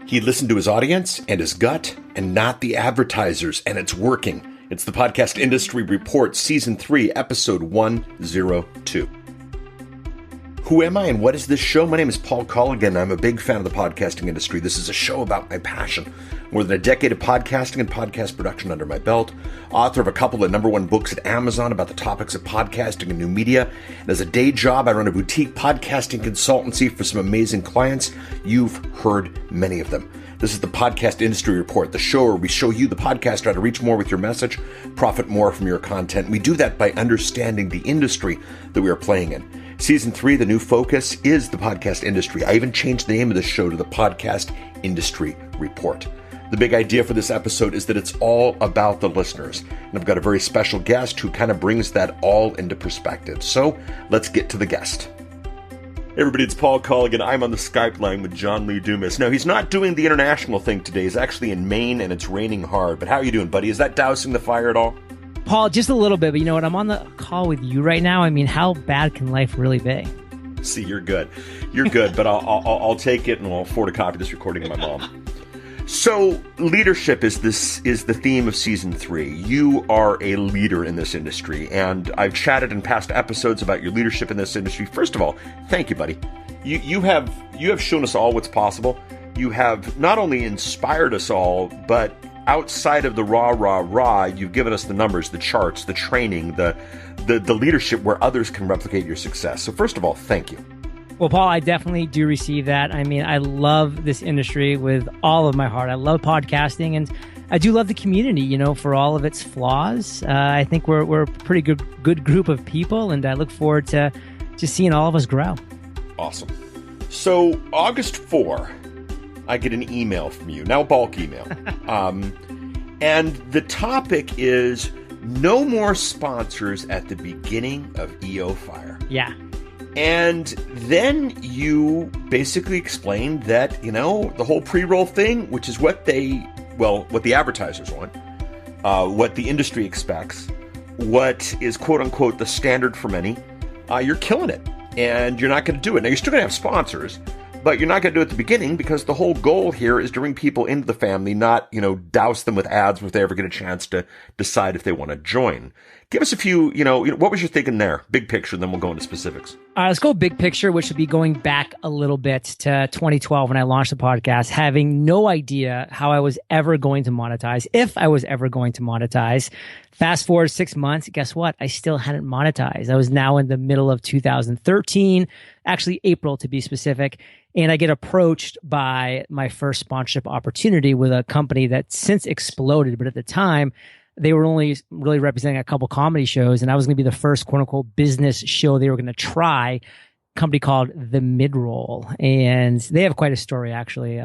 He listened to his audience and his gut and not the advertisers, and it's working. It's the Podcast Industry Report, Season 3, Episode 102. Who am I and what is this show? My name is Paul Colligan. I'm a big fan of the podcasting industry. This is a show about my passion. More than a decade of podcasting and podcast production under my belt. Author of a couple of #1 books at Amazon about the topics of podcasting and new media. And as a day job, I run a boutique podcasting consultancy for some amazing clients. You've heard many of them. This is the Podcast Industry Report, the show where we show you, the podcaster, how to reach more with your message, profit more from your content. We do that by understanding the industry that we are playing in. Season 3, the new focus is the podcast industry. I even changed the name of the show to the Podcast Industry Report. The big idea for this episode is that it's all about the listeners. And I've got a very special guest who kind of brings that all into perspective. So let's get to the guest. Hey everybody, it's Paul Colligan. I'm on the Skype line with John Lee Dumas. Now, he's not doing the international thing today. He's actually in Maine and it's raining hard. But how are you doing, buddy? Is that dousing the fire at all? Paul, just a little bit, but you know what? I'm on the call with you right now. I mean, how bad can life really be? See, you're good. You're good, but I'll take it and I'll afford to copy this recording of my mom. So, leadership is the theme of Season 3. You are a leader in this industry, and I've chatted in past episodes about your leadership in this industry. First of all, thank you, buddy. You have shown us all what's possible. You have not only inspired us all, but outside of the rah, you've given us the numbers, the charts, the training, the leadership where others can replicate your success. So first of all, thank you. Well, Paul, I definitely do receive that. I mean, I love this industry with all of my heart. I love podcasting, and I do love the community, you know, for all of its flaws. I think we're a pretty good group of people, and I look forward to just seeing all of us grow. Awesome. So August 4, I get an email from you, now a bulk email. And the topic is no more sponsors at the beginning of EO Fire. Yeah. And then you basically explained that, you know, the whole pre-roll thing, which is what the advertisers want, what the industry expects, what is quote unquote the standard for many, you're killing it. And you're not going to do it. Now, you're still going to have sponsors, but you're not going to do it at the beginning because the whole goal here is to bring people into the family, not, you know, douse them with ads if they ever get a chance to decide if they want to join. Give us a few, you know, what was your thinking there? Big picture, then we'll go into specifics. All right, let's go big picture, which would be going back a little bit to 2012 when I launched the podcast, having no idea how I was ever going to monetize, if I was ever going to monetize. Fast forward 6 months, guess what? I still hadn't monetized. I was now in the middle of 2013, actually April to be specific. And I get approached by my first sponsorship opportunity with a company that since exploded. But at the time, they were only really representing a couple comedy shows. And I was going to be the first quote unquote business show they were going to try. Company called The Midroll. And they have quite a story, actually.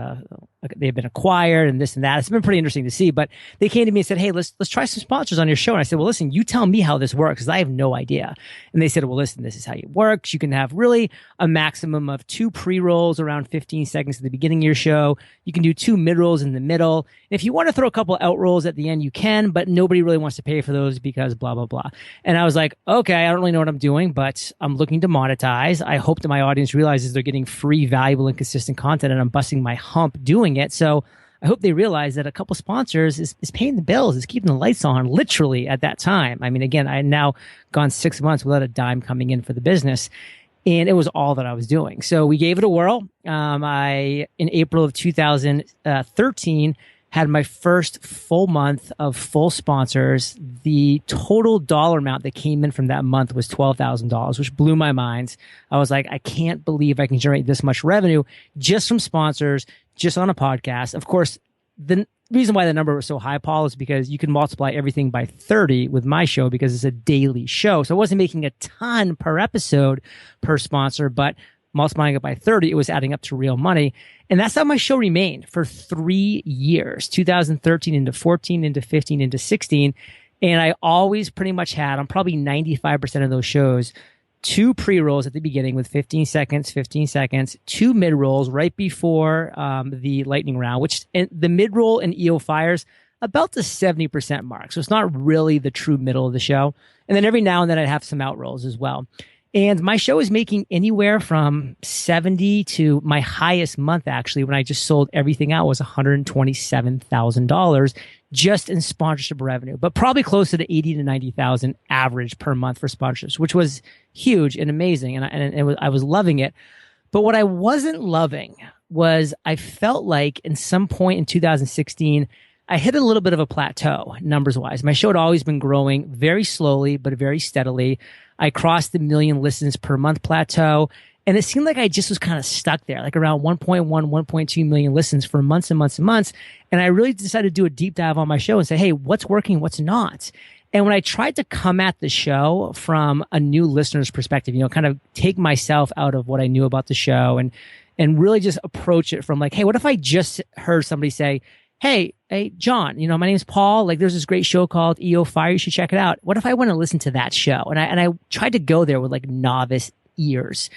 They've been acquired and this and that. It's been pretty interesting to see. But they came to me and said, hey, let's try some sponsors on your show. And I said, well, listen, you tell me how this works because I have no idea. And they said, well, listen, this is how it works. You can have really a maximum of 2 pre-rolls around 15 seconds at the beginning of your show. You can do 2 mid-rolls in the middle. And if you want to throw a couple out-rolls at the end, you can, but nobody really wants to pay for those because blah, blah, blah. And I was like, okay, I don't really know what I'm doing, but I'm looking to monetize. I hope that my audience realizes they're getting free, valuable, and consistent content, and I'm busting my hump doing it. So I hope they realize that a couple sponsors is paying the bills, is keeping the lights on, literally at that time. I mean, again, I had now gone 6 months without a dime coming in for the business, and it was all that I was doing. So we gave it a whirl. In April of 2013, had my first full month of full sponsors. The total dollar amount that came in from that month was $12,000, which blew my mind. I was like, I can't believe I can generate this much revenue just from sponsors, just on a podcast. Of course, the reason why the number was so high, Paul, is because you can multiply everything by 30 with my show because it's a daily show. So I wasn't making a ton per episode per sponsor, but multiplying it by 30, it was adding up to real money. And that's how my show remained for 3 years, 2013 into 14, into 15, into 16. And I always pretty much had, on probably 95% of those shows, 2 pre-rolls at the beginning with 15 seconds, 2 mid-rolls right before the lightning round, which the mid-roll in EO Fires, about the 70% mark. So it's not really the true middle of the show. And then every now and then I'd have some out rolls as well. And my show is making anywhere from 70 to my highest month, actually, when I just sold everything out, was $127,000 just in sponsorship revenue, but probably closer to 80 to 90,000 average per month for sponsorships, which was huge and amazing. And I was loving it. But what I wasn't loving was I felt like in some point in 2016, I hit a little bit of a plateau numbers wise. My show had always been growing very slowly, but very steadily. I crossed the 1 million listens per month plateau. And it seemed like I just was kind of stuck there, like around 1.1, 1.2 million listens for months and months and months. And I really decided to do a deep dive on my show and say, hey, what's working, what's not? And when I tried to come at the show from a new listener's perspective, kind of take myself out of what I knew about the show and really just approach it from like, hey, what if I just heard somebody say, hey, John, my name's Paul. Like, there's this great show called EO Fire. You should check it out. What if I went to listen to that show? And I tried to go there with like novice ears.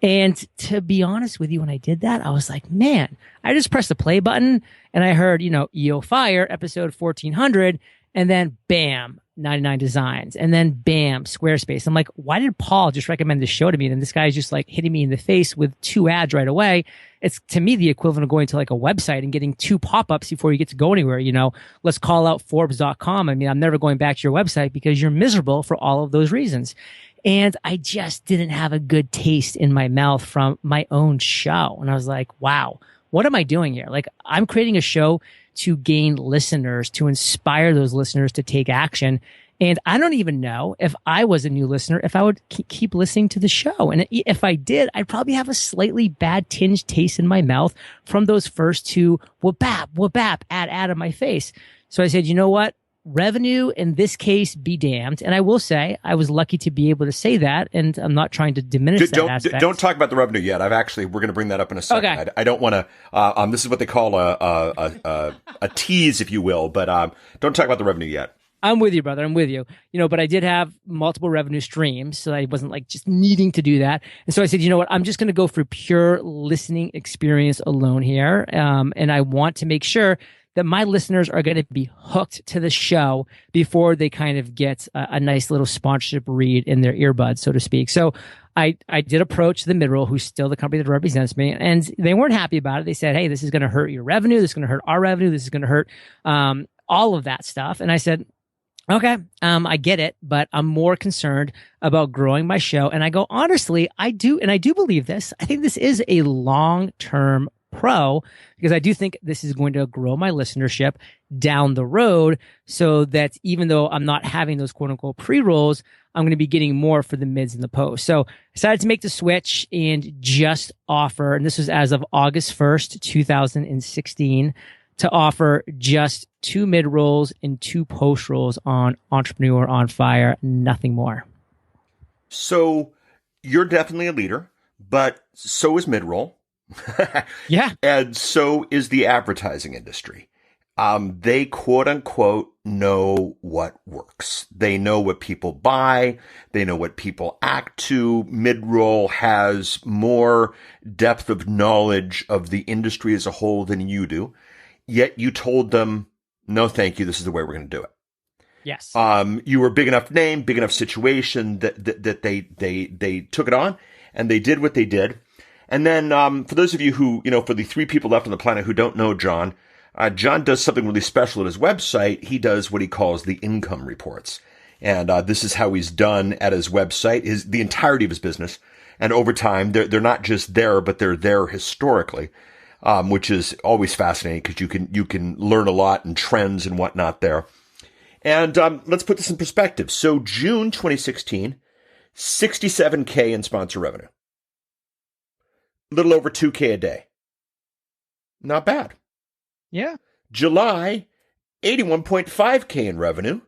And to be honest with you, when I did that, I was like, man, I just pressed the play button and I heard, EO Fire episode 1400, and then bam, 99 Designs, and then bam, Squarespace. I'm like, why did Paul just recommend this show to me? And this guy's just like hitting me in the face with 2 ads right away. It's to me the equivalent of going to like a website and getting 2 pop-ups before you get to go anywhere. Let's call out Forbes.com. I mean, I'm never going back to your website because you're miserable for all of those reasons. And I just didn't have a good taste in my mouth from my own show. And I was like, wow, what am I doing here? Like, I'm creating a show to gain listeners, to inspire those listeners to take action. And I don't even know if I was a new listener, if I would keep listening to the show. And if I did, I'd probably have a slightly bad tinged taste in my mouth from those first 2 whoop-bap, ad in my face. So I said, you know what? Revenue in this case be damned. And I will say I was lucky to be able to say that. And I'm not trying to diminish that aspect. Don't talk about the revenue yet. We're going to bring that up in a second. Okay. I don't want to, this is what they call a tease, if you will, but don't talk about the revenue yet. I'm with you, brother. I'm with you. But I did have multiple revenue streams, so I wasn't like just needing to do that. And so I said, you know what? I'm just going to go for pure listening experience alone here. And I want to make sure that my listeners are going to be hooked to the show before they kind of get a nice little sponsorship read in their earbuds, so to speak. So I did approach the midroll, who's still the company that represents me, and they weren't happy about it. They said, hey, this is going to hurt your revenue. This is going to hurt our revenue. This is going to hurt all of that stuff. And I said, okay, I get it, but I'm more concerned about growing my show. And I go, honestly, I do believe this. I think this is a long-term pro, because I do think this is going to grow my listenership down the road, so that even though I'm not having those quote unquote pre-rolls, I'm going to be getting more for the mids and the posts. So I decided to make the switch and just offer, and this was as of August 1st, 2016, to offer just 2 mid rolls and 2 post rolls on Entrepreneur on Fire, nothing more. So you're definitely a leader, but so is mid roll. Yeah. And so is the advertising industry. They quote unquote know what works. They know what people buy. They know what people act to. Mid-roll has more depth of knowledge of the industry as a whole than you do. Yet you told them, no, thank you. This is the way we're going to do it. Yes. You were a big enough name, big enough situation that they took it on and they did what they did. And then, for those of you who, for the 3 people left on the planet who don't know John, John does something really special at his website. He does what he calls the income reports. And, this is how he's done at his website, the entirety of his business. And over time, they're not just there, but they're there historically, which is always fascinating because you can learn a lot and trends and whatnot there. And, let's put this in perspective. So June 2016, $67K in sponsor revenue. Little over 2K a day. Not bad. Yeah. July, 81.5K in revenue.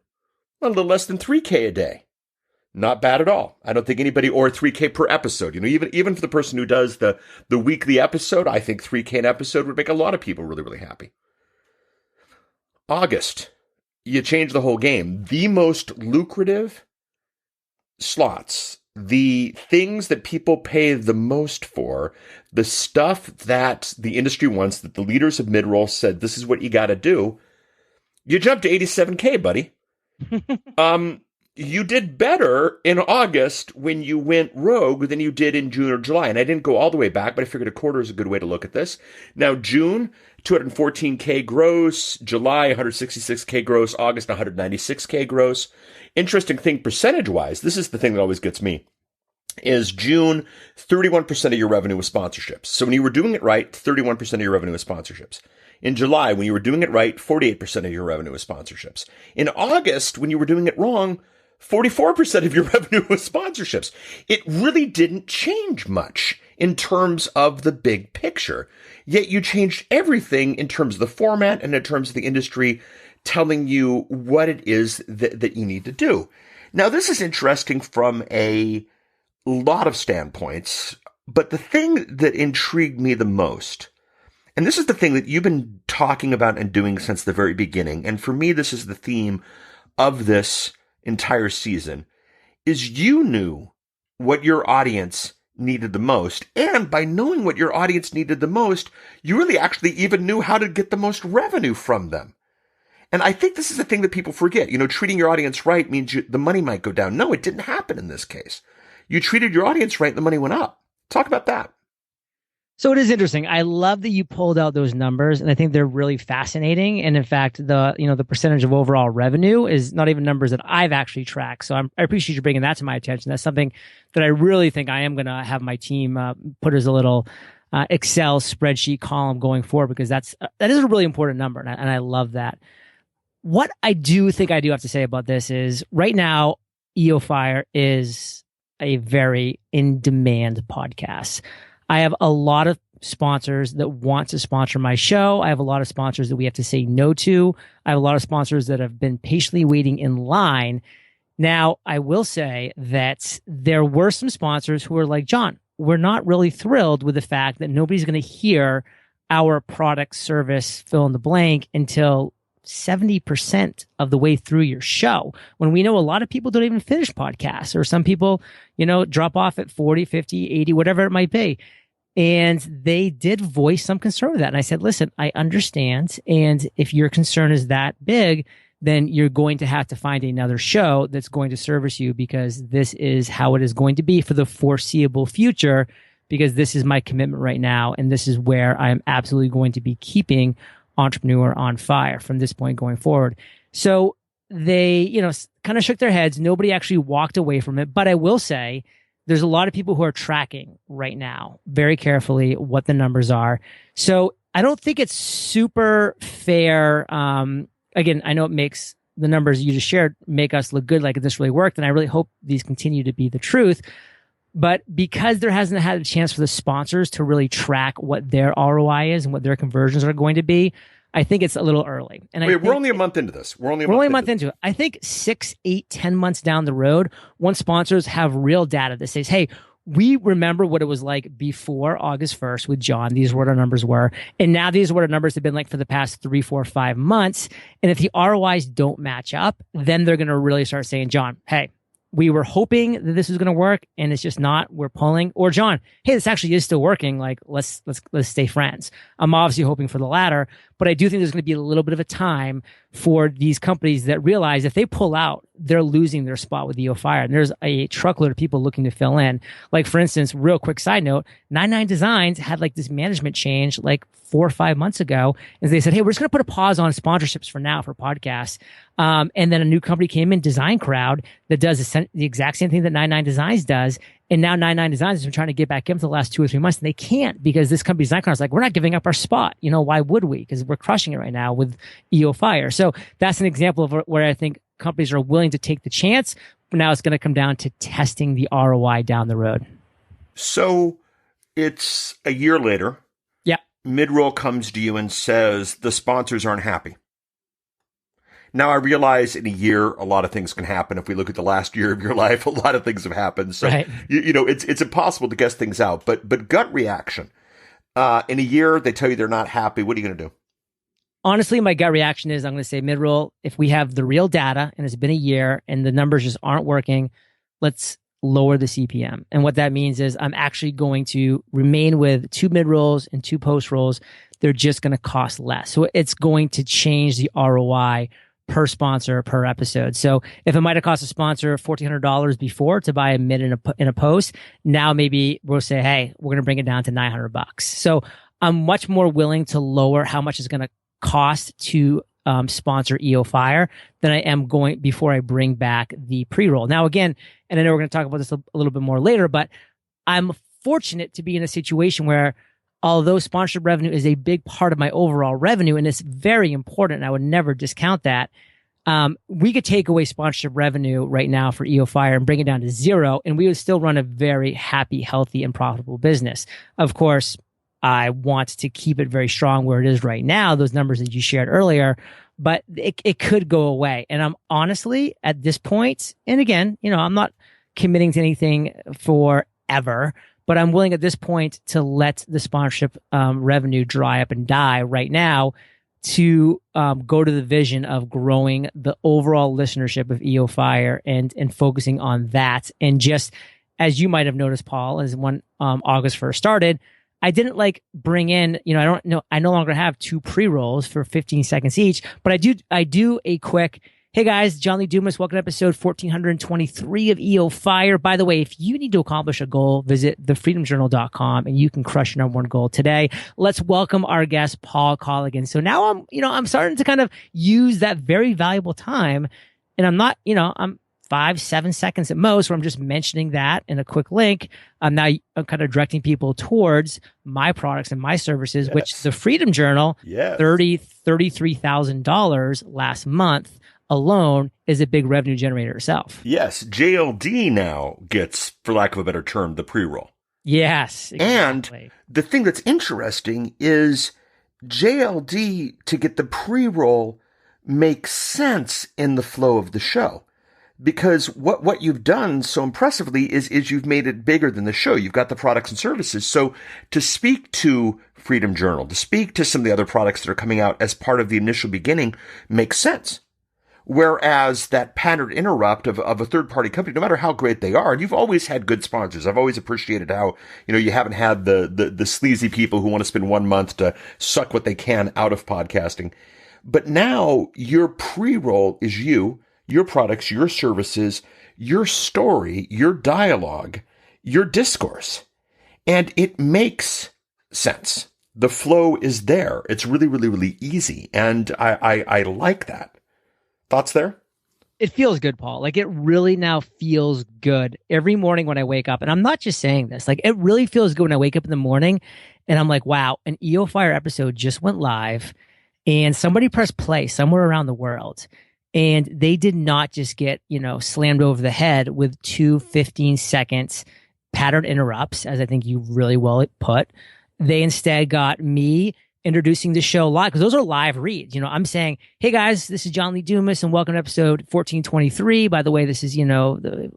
A little less than 3K a day. Not bad at all. I don't think anybody, or 3K per episode. Even for the person who does the weekly episode, I think 3K an episode would make a lot of people really, really happy. August, you change the whole game. The most lucrative slots, the things that people pay the most for, the stuff that the industry wants, that the leaders of midroll said, this is what you got to do. You jump to 87K, buddy. you did better in August when you went rogue than you did in June or July. And I didn't go all the way back, but I figured a quarter is a good way to look at this. Now, June, 214K gross, July, 166K gross, August, 196K gross. Interesting thing, percentage-wise, this is the thing that always gets me, is June, 31% of your revenue was sponsorships. So when you were doing it right, 31% of your revenue was sponsorships. In July, when you were doing it right, 48% of your revenue was sponsorships. In August, when you were doing it wrong, 44% of your revenue was sponsorships. It really didn't change much in terms of the big picture. Yet you changed everything in terms of the format and in terms of the industry telling you what it is that you need to do. Now, this is interesting from a lot of standpoints, but the thing that intrigued me the most, and this is the thing that you've been talking about and doing since the very beginning, and for me, this is the theme of this entire season, is you knew what your audience needed the most. And by knowing what your audience needed the most, you really actually even knew how to get the most revenue from them. And I think this is the thing that people forget. Treating your audience right means the money might go down. No, it didn't happen in this case. You treated your audience right and the money went up. Talk about that. So it is interesting. I love that you pulled out those numbers, and I think they're really fascinating. And in fact, the percentage of overall revenue is not even numbers that I've actually tracked. So I appreciate you bringing that to my attention. That's something that I really think I am going to have my team put as a little Excel spreadsheet column going forward, because that is a really important number, and I love that. What I do think I do have to say about this is right now, EO Fire is a very in-demand podcast. I have a lot of sponsors that want to sponsor my show. I have a lot of sponsors that we have to say no to. I have a lot of sponsors that have been patiently waiting in line. Now, I will say that there were some sponsors who were like, John, we're not really thrilled with the fact that nobody's going to hear our product, service, fill in the blank until 70% of the way through your show, when we know a lot of people don't even finish podcasts, or some people, drop off at 40, 50, 80, whatever it might be. And they did voice some concern with that. And I said, listen, I understand. And if your concern is that big, then you're going to have to find another show that's going to service you, because this is how it is going to be for the foreseeable future, because this is my commitment right now. And this is where I am absolutely going to be keeping Entrepreneur on Fire from this point going forward. So they, kind of shook their heads. Nobody actually walked away from it. But I will say there's a lot of people who are tracking right now very carefully what the numbers are. So I don't think it's super fair. Again, I know it makes the numbers you just shared make us look good, like this really worked. And I really hope these continue to be the truth. But because there hasn't had a chance for the sponsors to really track what their ROI is and what their conversions are going to be, I think it's a little early. And we're only a month into this. We're only a month into it. I think 6, 8, 10 months down the road, once sponsors have real data that says, hey, we remember what it was like before August 1st with John. These are what our numbers were. And now these are what our numbers have been like for the past 3, 4, 5 months. And if the ROIs don't match up, then they're going to really start saying, John, hey, we were hoping that this was going to work and it's just not. We're pulling. Or John, hey, this actually is still working. Like, let's stay friends. I'm obviously hoping for the latter, but I do think there's going to be a little bit of a time for these companies that realize if they pull out, they're losing their spot with EO Fire. And there's a truckload of people looking to fill in. Like, for instance, real quick side note, 99 Designs had like this management change like 4 or 5 months ago. And they said, hey, we're just going to put a pause on sponsorships for now for podcasts. And then a new company came in, Design Crowd, that does the exact same thing that 99 Designs does. And now 99 Designs has been trying to get back in for the last 2 or 3 months, and they can't, because this company, Design Crowd, is like, we're not giving up our spot. Why would we? Because we're crushing it right now with EO Fire. So that's an example of where I think companies are willing to take the chance. But now it's going to come down to testing the ROI down the road. So it's a year later. Yeah. Midroll comes to you and says the sponsors aren't happy. Now, I realize in a year, a lot of things can happen. If we look at the last year of your life, a lot of things have happened. So, right. It's impossible to guess things out. But gut reaction, in a year, they tell you they're not happy. What are you going to do? Honestly, my gut reaction is I'm going to say, Midroll, if we have the real data and it's been a year and the numbers just aren't working, let's lower the CPM. And what that means is I'm actually going to remain with 2 mid-rolls and 2 post-rolls. They're just going to cost less. So it's going to change the ROI per sponsor per episode. So if it might have cost a sponsor $1,400 before to buy a minute in a post, now maybe we'll say, hey, we're going to bring it down to $900. So I'm much more willing to lower how much it's going to cost to sponsor EO Fire than I am going before I bring back the pre-roll. Now, again, and I know we're going to talk about this a little bit more later, but I'm fortunate to be in a situation where although sponsorship revenue is a big part of my overall revenue, and it's very important, and I would never discount that, we could take away sponsorship revenue right now for EO Fire and bring it down to zero, and we would still run a very happy, healthy, and profitable business. Of course, I want to keep it very strong where it is right now, those numbers that you shared earlier, but it could go away. And I'm honestly, at this point, and again, I'm not committing to anything forever, but I'm willing at this point to let the sponsorship revenue dry up and die right now to go to the vision of growing the overall listenership of EO Fire and focusing on that. And just as you might have noticed, Paul, as when August 1st started, I didn't bring in, I no longer have 2 pre-rolls for 15 seconds each, but I do a quick, hey guys, John Lee Dumas, welcome to episode 1423 of EO Fire. By the way, if you need to accomplish a goal, visit thefreedomjournal.com and you can crush your number one goal today. Let's welcome our guest, Paul Colligan. So now I'm starting to kind of use that very valuable time, and I'm not, I'm 5-7 seconds at most where I'm just mentioning that in a quick link. Now I'm kind of directing people towards my products and my services, yes. Which the Freedom Journal, yes. $33,000 last month alone is a big revenue generator itself. Yes. JLD now gets, for lack of a better term, the pre-roll. Yes. Exactly. And the thing that's interesting is JLD to get the pre-roll makes sense in the flow of the show. Because what you've done so impressively is you've made it bigger than the show. You've got the products and services. So to speak to Freedom Journal, to speak to some of the other products that are coming out as part of the initial beginning makes sense. Whereas that pattern interrupt of a third-party company, no matter how great they are, and you've always had good sponsors. I've always appreciated how, you haven't had the sleazy people who want to spend 1 month to suck what they can out of podcasting. But now your pre-roll is you, your products, your services, your story, your dialogue, your discourse. And it makes sense. The flow is there. It's really, really, really easy. And I like that. Thoughts there? It feels good, Paul. It really now feels good every morning when I wake up. And I'm not just saying this. It really feels good when I wake up in the morning and I'm like, wow, an EO Fire episode just went live and somebody pressed play somewhere around the world. And they did not just get, slammed over the head with 2 15-second pattern interrupts, as I think you really well put. They instead got me introducing the show live, because those are live reads. I'm saying, hey guys, this is John Lee Dumas and welcome to episode 1423. By the way, this is,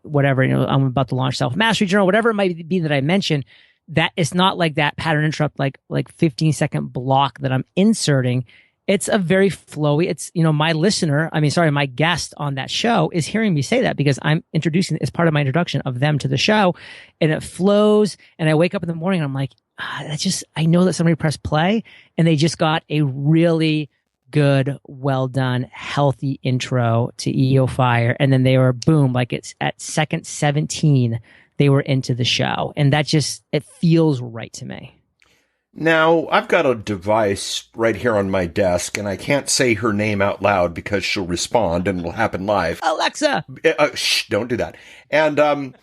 whatever, I'm about to launch Self-Mastery Journal, whatever it might be that I mentioned. That it's not like that pattern interrupt, like 15-second block that I'm inserting. It's a very flowy, it's, my guest on that show is hearing me say that because I'm introducing, as part of my introduction of them to the show, and it flows. And I wake up in the morning and I'm like, I know that somebody pressed play and they just got a really good, well done, healthy intro to EO Fire. And then they were boom, it's at second 17, they were into the show. And that it feels right to me. Now, I've got a device right here on my desk, and I can't say her name out loud because she'll respond and it'll happen live. Alexa! Shh, don't do that. And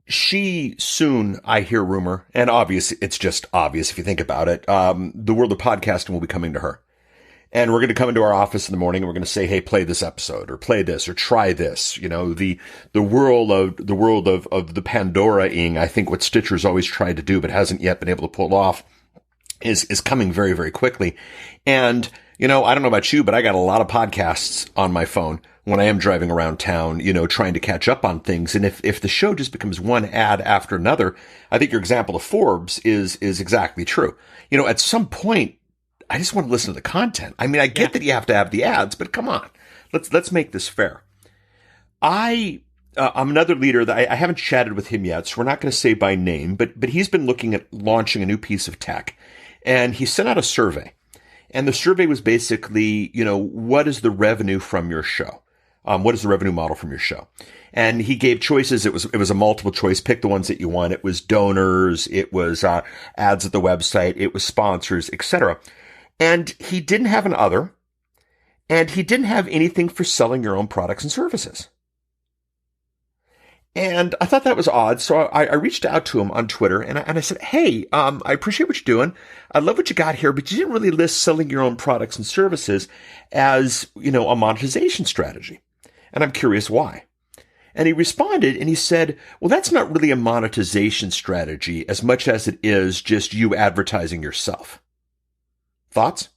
she soon, I hear rumor, and it's just obvious if you think about it, the world of podcasting will be coming to her. And we're going to come into our office in the morning and we're going to say, hey, play this episode or play this or try this. The world of the Pandora-ing, I think what Stitcher's always tried to do but hasn't yet been able to pull off is coming very, very quickly. And, I don't know about you, but I got a lot of podcasts on my phone when I am driving around town, trying to catch up on things. And if the show just becomes one ad after another, I think your example of Forbes is exactly true. At some point, I just want to listen to the content. I get that you have to have the ads, but come on, let's make this fair. I'm another leader that I haven't chatted with him yet, so we're not going to say by name, but he's been looking at launching a new piece of tech, and he sent out a survey. And the survey was basically, what is the revenue from your show? What is the revenue model from your show? And he gave choices. It was a multiple choice. Pick the ones that you want. It was donors. It was ads at the website. It was sponsors, etc. And he didn't have an other. And he didn't have anything for selling your own products and services. And I thought that was odd. So I reached out to him on Twitter and I said, hey, I appreciate what you're doing. I love what you got here, but you didn't really list selling your own products and services as, a monetization strategy. And I'm curious why. And he responded and he said, well, that's not really a monetization strategy as much as it is just you advertising yourself. Thoughts?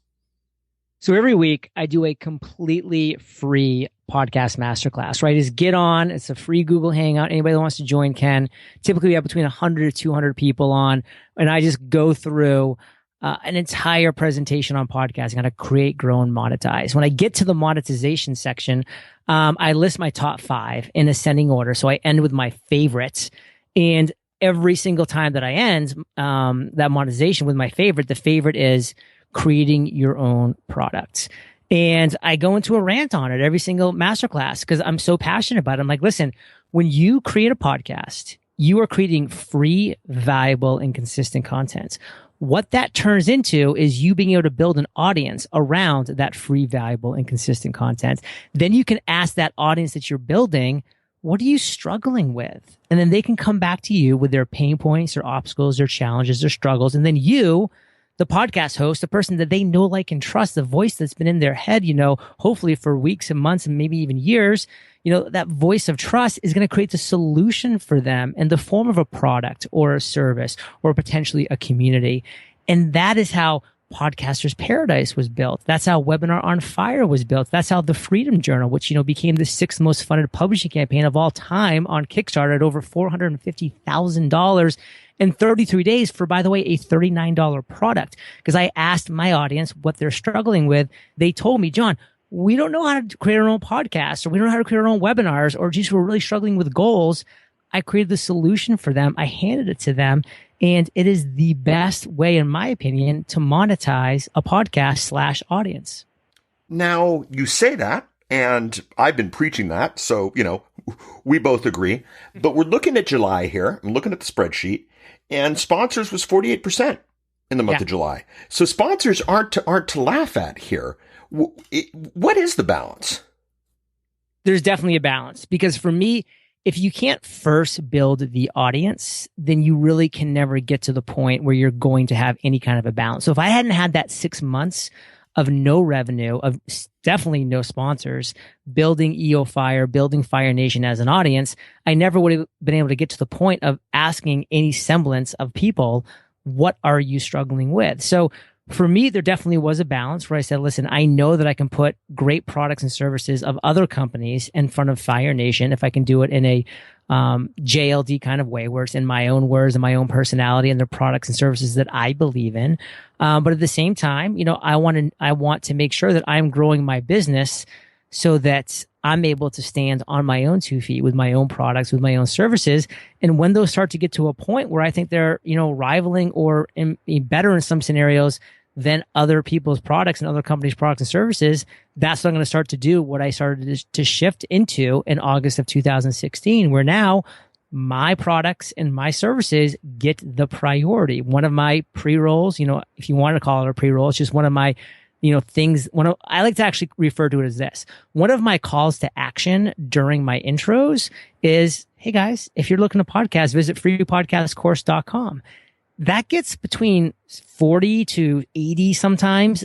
So every week I do a completely free podcast masterclass, right? Is get on. It's a free Google Hangout. Anybody that wants to join can. Typically we have between 100 to 200 people on, and I just go through an entire presentation on podcasting, how to create, grow, and monetize. When I get to the monetization section, I list my top 5 in ascending order. So I end with my favorites, and every single time that I end that monetization with my favorite, the favorite is creating your own products. And I go into a rant on it every single masterclass because I'm so passionate about it. I'm like, listen, when you create a podcast, you are creating free, valuable, and consistent content. What that turns into is you being able to build an audience around that free, valuable, and consistent content. Then you can ask that audience that you're building, what are you struggling with? And then they can come back to you with their pain points, their obstacles, their challenges, their struggles. And then you, the podcast host, the person that they know, like, and trust, the voice that's been in their head, hopefully for weeks and months and maybe even years, that voice of trust is going to create the solution for them in the form of a product or a service or potentially a community. And that is how Podcasters Paradise was built. That's how Webinar on Fire was built. That's how the Freedom Journal, which, became the 6th most funded publishing campaign of all time on Kickstarter at over $450,000 in 33 days for, by the way, a $39 product. Because I asked my audience what they're struggling with. They told me, John, we don't know how to create our own podcast, or we don't know how to create our own webinars, or just we're really struggling with goals. I created the solution for them. I handed it to them. And it is the best way, in my opinion, to monetize a podcast / audience. Now, you say that, and I've been preaching that. So, we both agree. But we're looking at July here. I'm looking at the spreadsheet. And sponsors was 48% in the month of July. So sponsors aren't to laugh at here. What is the balance? There's definitely a balance, because for me, if you can't first build the audience, then you really can never get to the point where you're going to have any kind of a balance. So if I hadn't had that 6 months of no revenue, of definitely no sponsors, building EO Fire, building Fire Nation as an audience, I never would have been able to get to the point of asking any semblance of people, what are you struggling with? So for me, there definitely was a balance where I said, listen, I know that I can put great products and services of other companies in front of Fire Nation if I can do it in a JLD kind of way, where it's in my own words and my own personality and the products and services that I believe in. But at the same time, I want to make sure that I'm growing my business so that I'm able to stand on my own 2 feet with my own products, with my own services. And when those start to get to a point where I think they're, rivaling or better in some scenarios than other people's products and other companies' products and services, that's what I'm going to start to do, what I started to shift into in August of 2016, where now my products and my services get the priority. One of my pre-rolls, if you want to call it a pre-roll, it's just one of my things. I like to actually refer to it as this. One of my calls to action during my intros is, hey guys, if you're looking to podcast, visit freepodcastcourse.com. That gets between 40 to 80 sometimes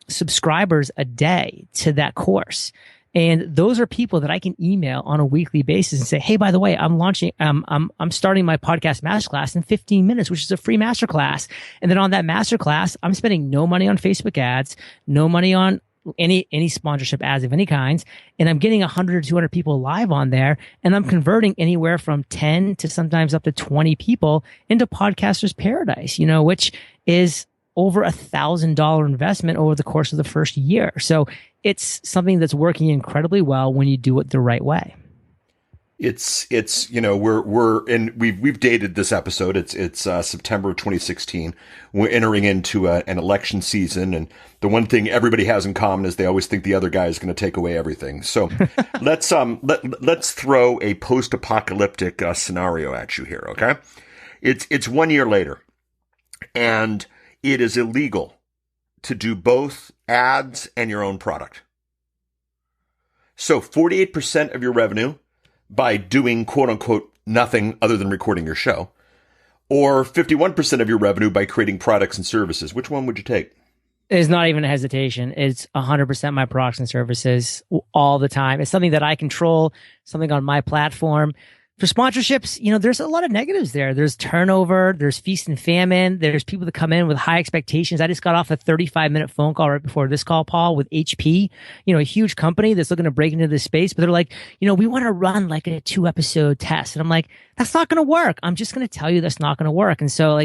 subscribers a day to that course. And those are people that I can email on a weekly basis and say, hey, by the way, I'm starting my podcast masterclass in 15 minutes, which is a free masterclass. And then on that masterclass, I'm spending no money on Facebook ads, no money on any sponsorship ads of any kinds. And I'm getting 100 or 200 people live on there. And I'm converting anywhere from 10 to sometimes up to 20 people into Podcasters Paradise, which is over $1,000 investment over the course of the first year. So it's something that's working incredibly well when you do it the right way. it's we've dated this episode. It's September of 2016. We're entering into an election season, and the one thing everybody has in common is they always think the other guy is going to take away everything. So let's throw a post-apocalyptic scenario at you here, okay? It's 1 year later, and it is illegal to do both ads and your own product. So 48% of your revenue by doing quote unquote nothing other than recording your show, or 51% of your revenue by creating products and services. Which one would you take? It's not even a hesitation. It's 100% my products and services all the time. It's something that I control, something on my platform. For sponsorships, there's a lot of negatives there. There's turnover, there's feast and famine, there's people that come in with high expectations. I just got off a 35-minute phone call right before this call, Paul, with HP, a huge company that's looking to break into this space, but they're like, we want to run like a 2-episode test. And I'm like, that's not going to work. I'm just going to tell you that's not going to work. And so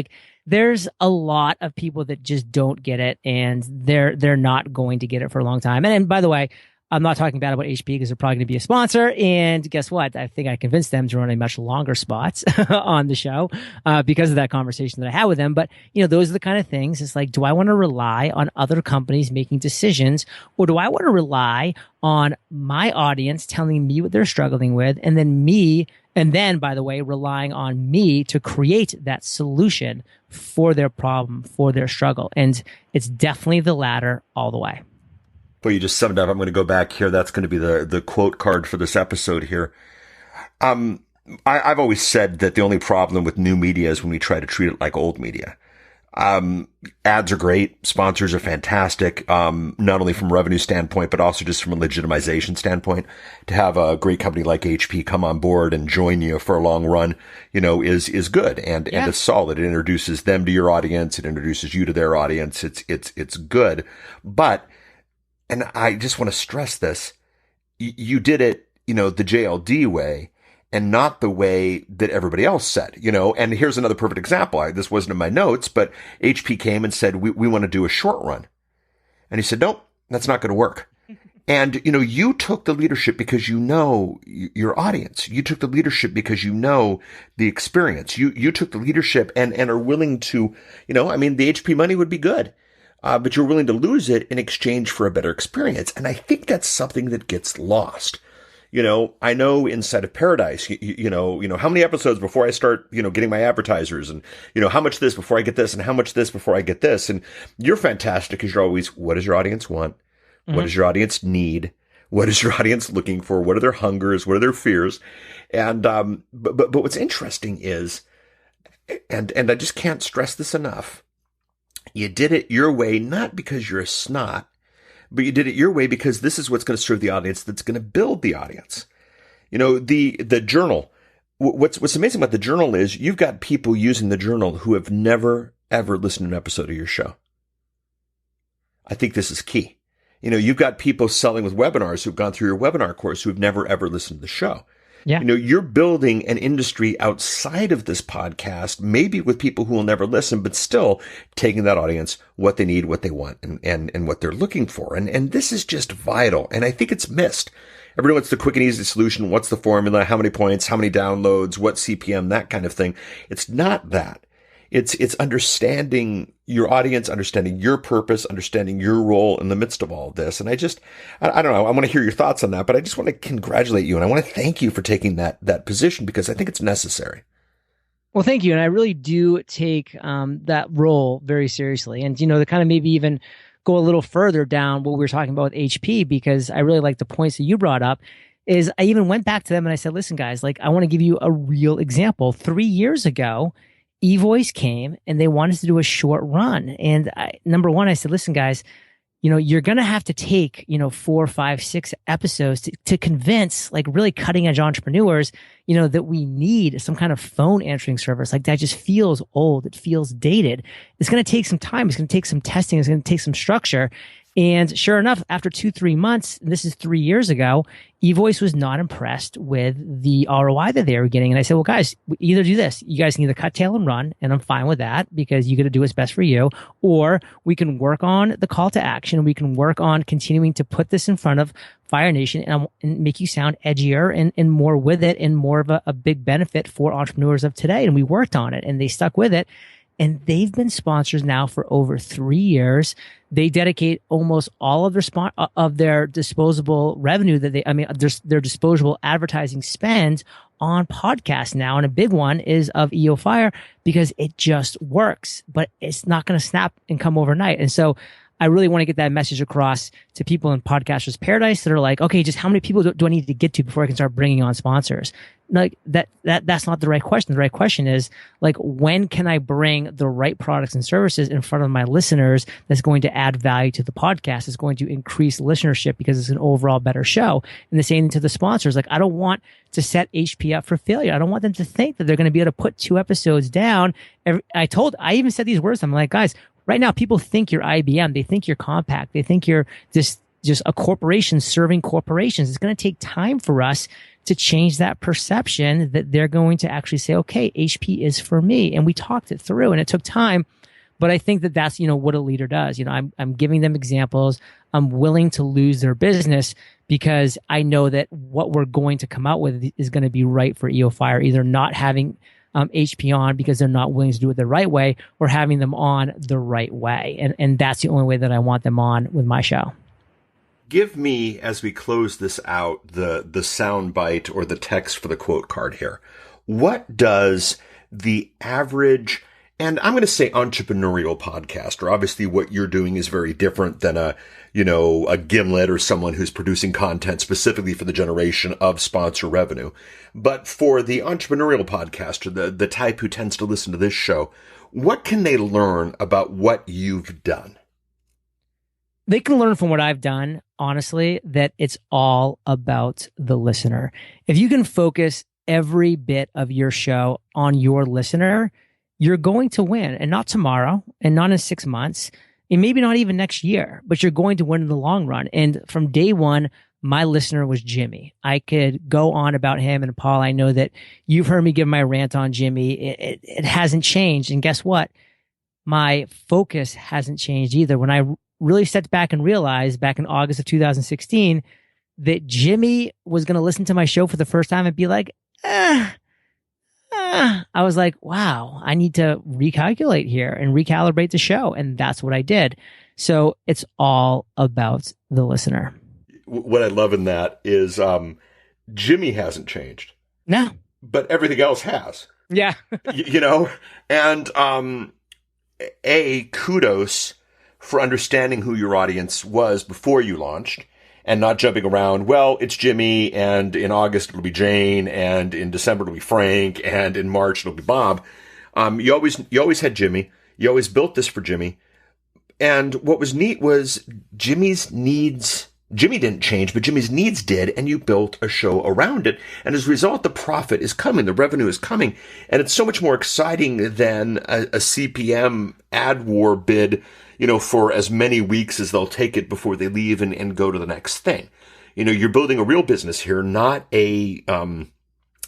there's a lot of people that just don't get it, and they're not going to get it for a long time. And by the way, I'm not talking bad about HP because they're probably going to be a sponsor. And guess what? I think I convinced them to run a much longer spots on the show because of that conversation that I had with them. But, those are the kind of things. It's like, do I want to rely on other companies making decisions, or do I want to rely on my audience telling me what they're struggling with, and then, by the way, relying on me to create that solution for their problem, for their struggle? And it's definitely the latter all the way. Well, you just summed up. I'm going to go back here. That's going to be the quote card for this episode here. I've always said that the only problem with new media is when we try to treat it like old media. Ads are great. Sponsors are fantastic. Not only from a revenue standpoint, but also just from a legitimization standpoint. To have a great company like HP come on board and join you for a long run, is good and it's solid. It introduces them to your audience. It introduces you to their audience. It's good. But, and I just want to stress this, you did it, the JLD way, and not the way that everybody else said, and here's another perfect example. This wasn't in my notes, but HP came and said, we want to do a short run. And he said, nope, that's not going to work. And, you took the leadership because your audience. You took the leadership because the experience. You took the leadership and are willing to, the HP money would be good. But you're willing to lose it in exchange for a better experience. And I think that's something that gets lost. I know inside of Paradise, how many episodes before I start, getting my advertisers, and, how much this before I get this, and how much this before I get this. And you're fantastic because you're always, what does your audience want? Mm-hmm. What does your audience need? What is your audience looking for? What are their hungers? What are their fears? And, but what's interesting is, and I just can't stress this enough. You did it your way, not because you're a snot, but you did it your way because this is what's going to serve the audience, that's going to build the audience. The journal, what's amazing about the journal is you've got people using the journal who have never, ever listened to an episode of your show. I think this is key. You've got people selling with webinars who've gone through your webinar course who have never, ever listened to the show. Yeah. You're building an industry outside of this podcast, maybe with people who will never listen, but still taking that audience, what they need, what they want, and what they're looking for. And this is just vital. And I think it's missed. Everyone wants the quick and easy solution. What's the formula? How many points? How many downloads? What CPM? That kind of thing. It's not that. It's understanding your audience, understanding your purpose, understanding your role in the midst of all of this. And I don't know. I want to hear your thoughts on that, but I just want to congratulate you. And I want to thank you for taking that position because I think it's necessary. Well, thank you. And I really do take that role very seriously. And, to kind of maybe even go a little further down what we were talking about with HP, because I really like the points that you brought up, is I even went back to them and I said, listen, guys, I want to give you a real example. 3 years ago, eVoice came and they wanted to do a short run. And number one, I said, listen, guys, you're going to have to take, 4, 5, 6 episodes to convince really cutting edge entrepreneurs, that we need some kind of phone answering service. That just feels old. It feels dated. It's going to take some time. It's going to take some testing. It's going to take some structure. And sure enough, after 2, 3 months, and this is 3 years ago, eVoice was not impressed with the ROI that they were getting. And I said, well, guys, either do this. You guys can either cut tail and run, and I'm fine with that because you got to do what's best for you. Or we can work on the call to action. We can work on continuing to put this in front of Fire Nation and make you sound edgier and more with it and more of a big benefit for entrepreneurs of today. And we worked on it and they stuck with it. And they've been sponsors now for over 3 years. They dedicate almost all of their disposable revenue their disposable advertising spend on podcasts now. And a big one is of EO Fire because it just works, but it's not going to snap and come overnight. And so I really want to get that message across to people in Podcasters Paradise that are like, okay, just how many people do I need to get to before I can start bringing on sponsors? Like that's not the right question. The right question is like, when can I bring the right products and services in front of my listeners that's going to add value to the podcast, is going to increase listenership because it's an overall better show. And the same to the sponsors. Like, I don't want to set HP up for failure. I don't want them to think that they're going to be able to put 2 episodes down. I even said these words. I'm like, guys, right now, people think you're IBM. They think you're Compaq. They think you're just a corporation serving corporations. It's going to take time for us to change that perception that they're going to actually say, okay, HP is for me. And we talked it through and it took time. But I think that that's, what a leader does. I'm giving them examples. I'm willing to lose their business because I know that what we're going to come out with is going to be right for EO Fire, either not having HP on because they're not willing to do it the right way, or having them on the right way. And that's the only way that I want them on with my show. Give me, as we close this out, the sound bite or the text for the quote card here. What does the average, and I'm going to say entrepreneurial podcaster, obviously what you're doing is very different than a Gimlet or someone who's producing content specifically for the generation of sponsor revenue. But for the entrepreneurial podcaster, the type who tends to listen to this show, what can they learn about what you've done? They can learn from what I've done, honestly, that it's all about the listener. If you can focus every bit of your show on your listener, you're going to win. And not tomorrow, and not in 6 months, and maybe not even next year, but you're going to win in the long run. And from day one, my listener was Jimmy. I could go on about him. And Paul, I know that you've heard me give my rant on Jimmy. It hasn't changed. And guess what? My focus hasn't changed either. When I really stepped back and realized back in August of 2016 that Jimmy was going to listen to my show for the first time and be like, I was like, wow, I need to recalculate here and recalibrate the show. And that's what I did. So it's all about the listener. What I love in that is Jimmy hasn't changed. No. But everything else has. Yeah. And kudos for understanding who your audience was before you launched and not jumping around. Well, it's Jimmy, and in August it'll be Jane, and in December it'll be Frank, and in March it'll be Bob. You always had Jimmy. You always built this for Jimmy. And what was neat was Jimmy didn't change, but Jimmy's needs did, and you built a show around it. And as a result, the profit is coming, the revenue is coming, and it's so much more exciting than a CPM ad war bid, for as many weeks as they'll take it before they leave and go to the next thing. You're building a real business here, not a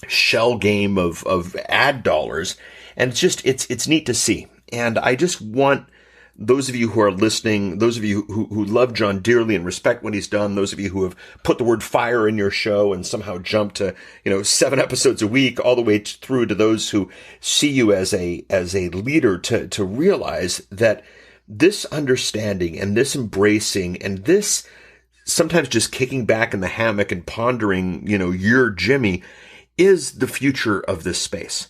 shell game of ad dollars. And it's neat to see. And I just want those of you who are listening, those of you who love John dearly and respect what he's done, those of you who have put the word fire in your show and somehow jumped to, 7 episodes a week, all the way through to those who see you as a leader, to realize that this understanding and this embracing and this sometimes just kicking back in the hammock and pondering, your Jimmy is the future of this space.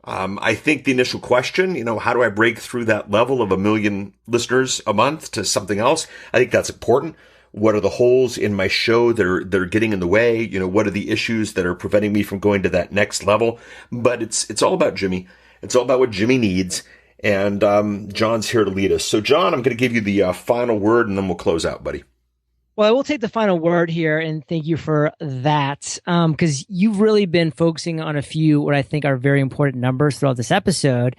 I think the initial question, how do I break through that level of 1 million listeners a month to something else? I think that's important. What are the holes in my show that are getting in the way? What are the issues that are preventing me from going to that next level? But it's all about Jimmy. It's all about what Jimmy needs. And John's here to lead us. So, John, I'm going to give you the final word, and then we'll close out, buddy. Well, I will take the final word here, and thank you for that, because you've really been focusing on a few what I think are very important numbers throughout this episode.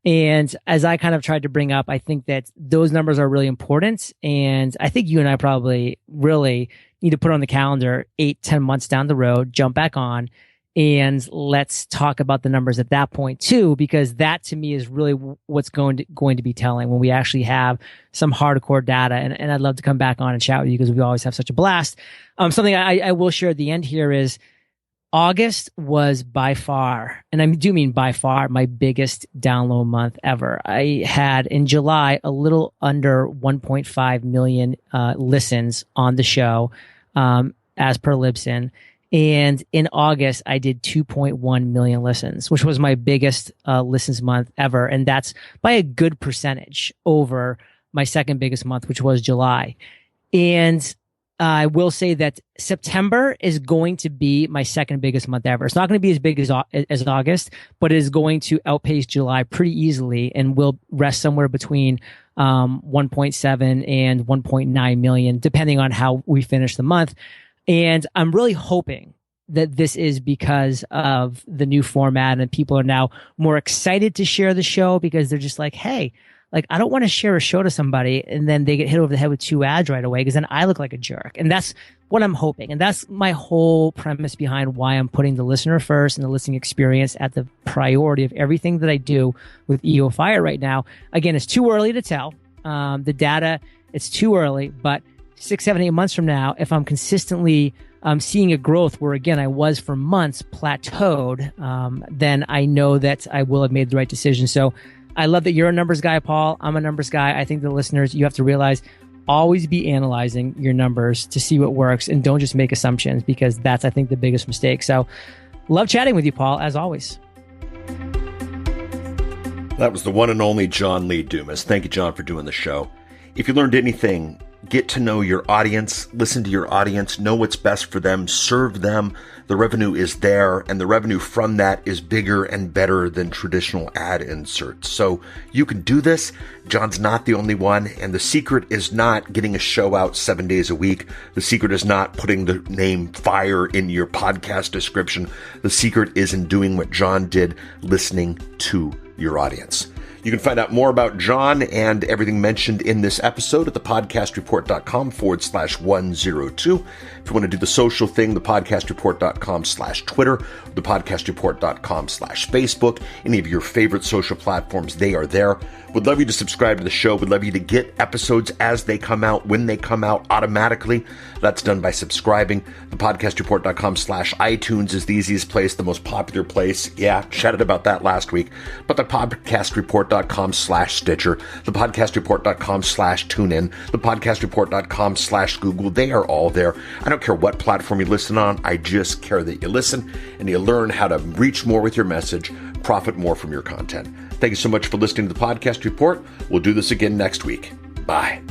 And as I kind of tried to bring up, I think that those numbers are really important. And I think you and I probably really need to put on the calendar 8-10 months down the road, jump back on, and let's talk about the numbers at that point too, because that to me is really what's going to be telling when we actually have some hardcore data. And I'd love to come back on and chat with you because we always have such a blast. Something I will share at the end here is August was by far, and I do mean by far, my biggest download month ever. I had in July a little under 1.5 million listens on the show, as per Libsyn. And in August, I did 2.1 million listens, which was my biggest listens month ever. And that's by a good percentage over my second biggest month, which was July. And I will say that September is going to be my second biggest month ever. It's not going to be as big as August, but it is going to outpace July pretty easily and will rest somewhere between 1.7 and 1.9 million, depending on how we finish the month. And I'm really hoping that this is because of the new format and people are now more excited to share the show because they're just like, hey, like, I don't want to share a show to somebody and then they get hit over the head with 2 ads right away because then I look like a jerk. And that's what I'm hoping. And that's my whole premise behind why I'm putting the listener first and the listening experience at the priority of everything that I do with EO Fire right now. Again, it's too early to tell. The data, it's too early, but 6, 7, 8 months from now, if I'm consistently seeing a growth where, again, I was for months plateaued, then I know that I will have made the right decision. So I love that you're a numbers guy, Paul. I'm a numbers guy. I think the listeners, you have to realize, always be analyzing your numbers to see what works and don't just make assumptions because that's, I think, the biggest mistake. So love chatting with you, Paul, as always. That was the one and only John Lee Dumas. Thank you, John, for doing the show. If you learned anything, get to know your audience, listen to your audience, know what's best for them, serve them. The revenue is there, and the revenue from that is bigger and better than traditional ad inserts. So you can do this. John's not the only one, and the secret is not getting a show out 7 days a week. The secret is not putting the name Fire in your podcast description. The secret is in doing what John did, listening to your audience. You can find out more about John and everything mentioned in this episode at thepodcastreport.com/102. If you want to do the social thing, thepodcastreport.com/Twitter, thepodcastreport.com/Facebook, any of your favorite social platforms, they are there. Would love you to subscribe to the show. Would love you to get episodes as they come out, when they come out automatically. That's done by subscribing. Thepodcastreport.com/iTunes is the easiest place, the most popular place. Yeah, chatted about that last week. But thepodcastreport.com/Stitcher, thepodcastreport.com/TuneIn, thepodcastreport.com/Google. They are all there. I don't care what platform you listen on. I just care that you listen and you learn how to reach more with your message, profit more from your content. Thank you so much for listening to the Podcast Report. We'll do this again next week. Bye.